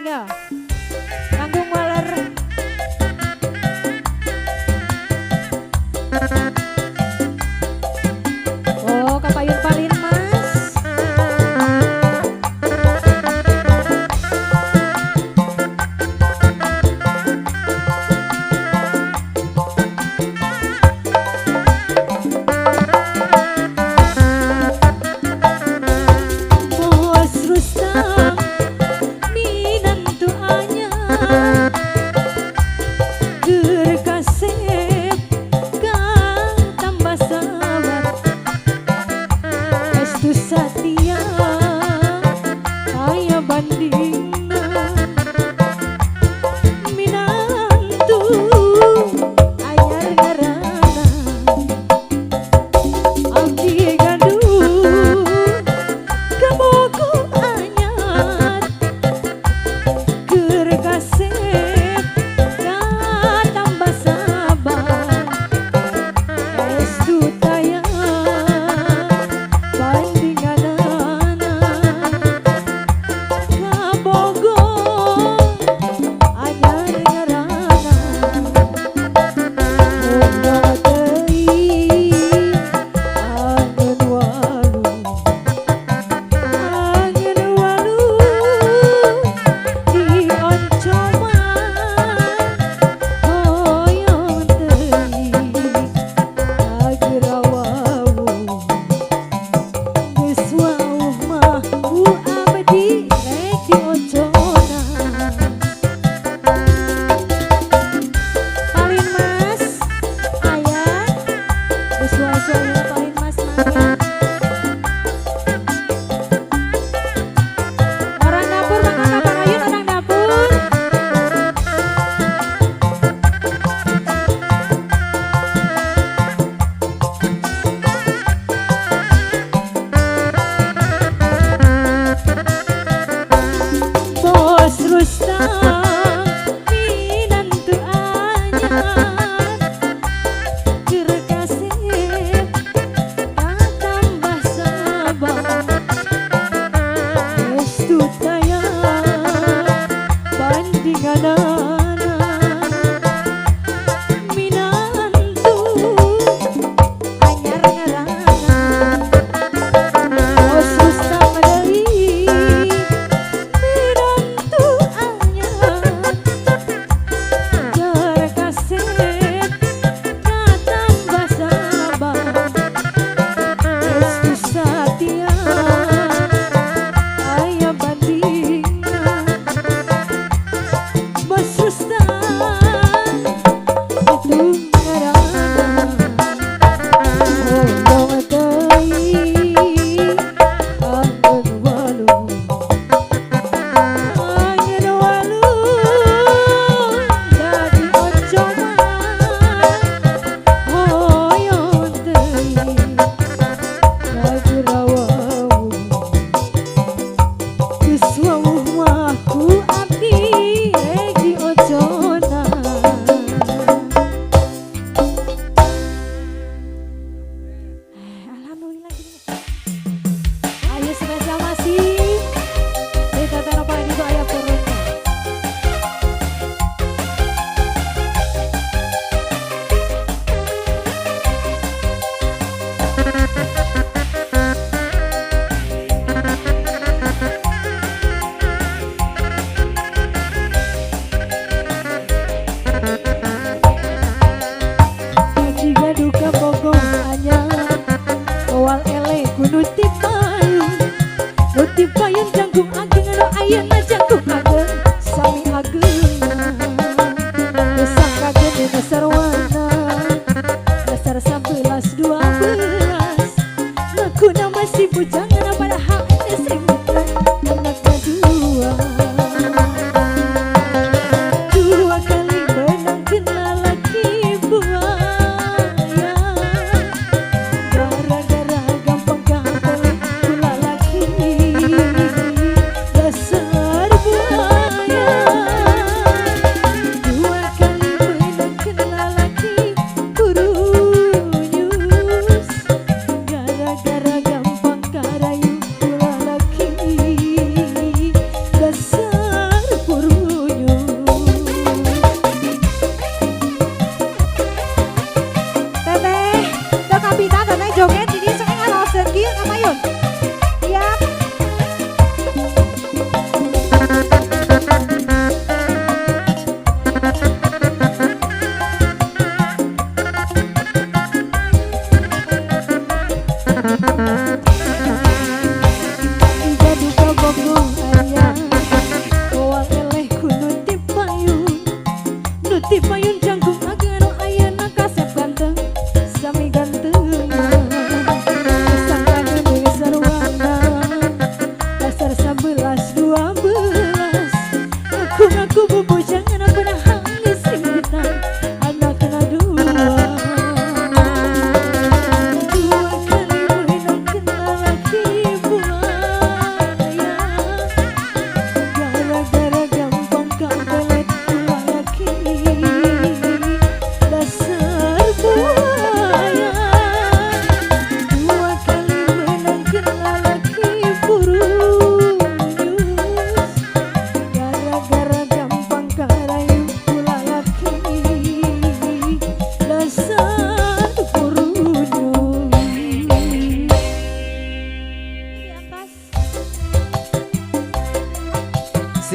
ya. Tanggung waler. Oh, kapayun palin mas. Bos Rustam minantu anyar keur kasep ka tambah sabar estu satia aya bandingna minantu anyar ngarana abdi gaduh kabogo anyar keur kasep ka tambah sabar estu tayang bandinganana kabogo anyar ngarana ongga teuing angin walu di oncoman hoyong teuing agerawawu geus wauh mah ku abdi rek di oncona palin mas aya geus wauh palin mas mangga orang dapur mangga kapayun orang dapur. Bos Rustam minantu anyar keur kasep ka tambah sabar estu tayang bandinganana minantu anyar ngarana Bos Rustam deui minantu anyar keur kasep ka tambah sabar estu satia aya bandingna Bos Rustam itu ngarana ongga teuing angin walu dari oncoman hoyong teuing agerawawu geus wauh mah ku abdi rek di oncona. Alhamdulillah gini. Ayo spesial masih kita telepon itu ayah turunnya. Abdi gaduh kabogo anyar owal ele kudu tipayun jangkung ageng anu ayeuna jangkung ageng sami ageungna geus kaget dina sarwana dasar 11 12 ngakuna masih bujangan padahal teh sering anakna dua kali menang kena laki buaya gara-gara gampang-gampang kula laki dasar buaya dua kali menang kena laki kurunyus gara-gara gampang karayu kula laki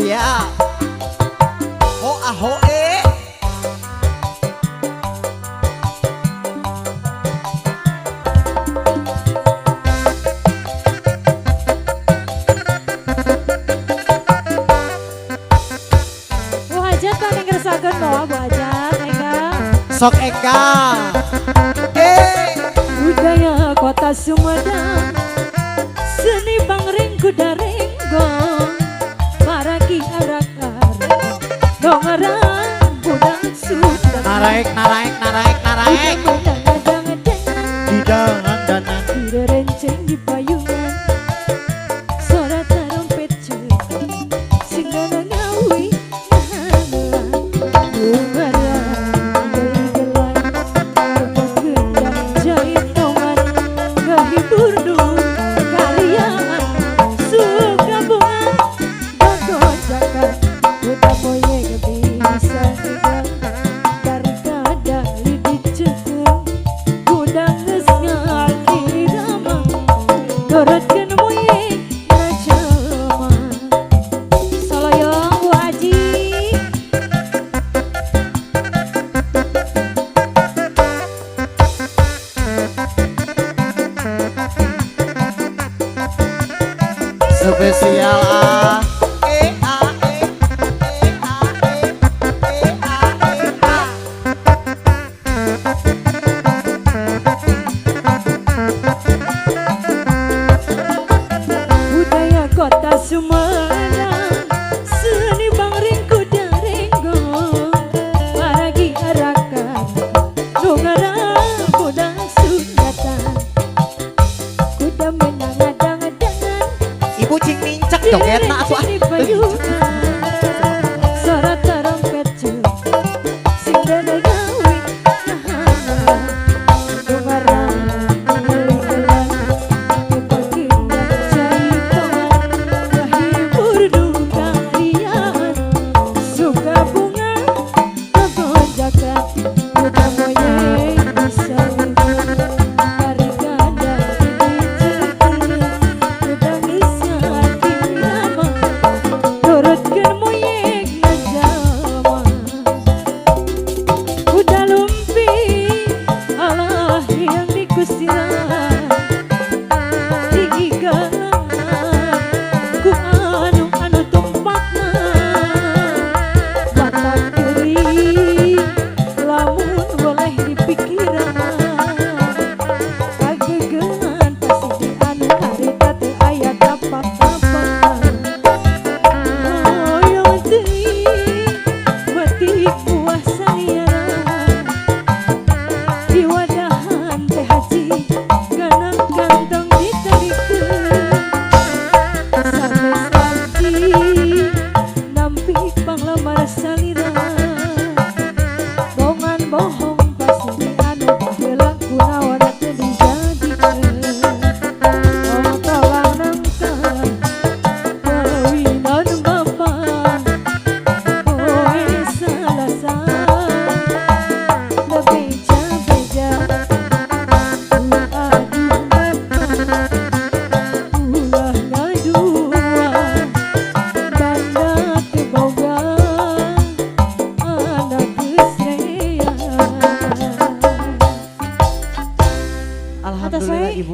spesial. Ho aho Bu Hajat kan yang ngerasakan bawa Bu Hajat, enggak? sok Eka. Budaya kota Sumedang, seni bangring kuda renggong, maraki arak-arak, dongeran budak sudah. Naraik. Hidangan danan. Tidak renceng di payungan, suara trompet cepat, singgana ngawi dongeran gelai-gelai, berpegedang jahit tongan, ngehibur dulu kalian suka bunga, gogojakan, udah moyeng bisa hilang dari kadang lidik cekung, gudang ngesngali rama, dorotkan moyeng rajama. Saloyong Bu Haji. Spesial Budaya kota Sumedang, seni bangring kuda renggong, maragi arakan, dongeran budak sundatan, kuda menang adang-adangan, Ibu cing nincak jogetna atuh ah. di payungan,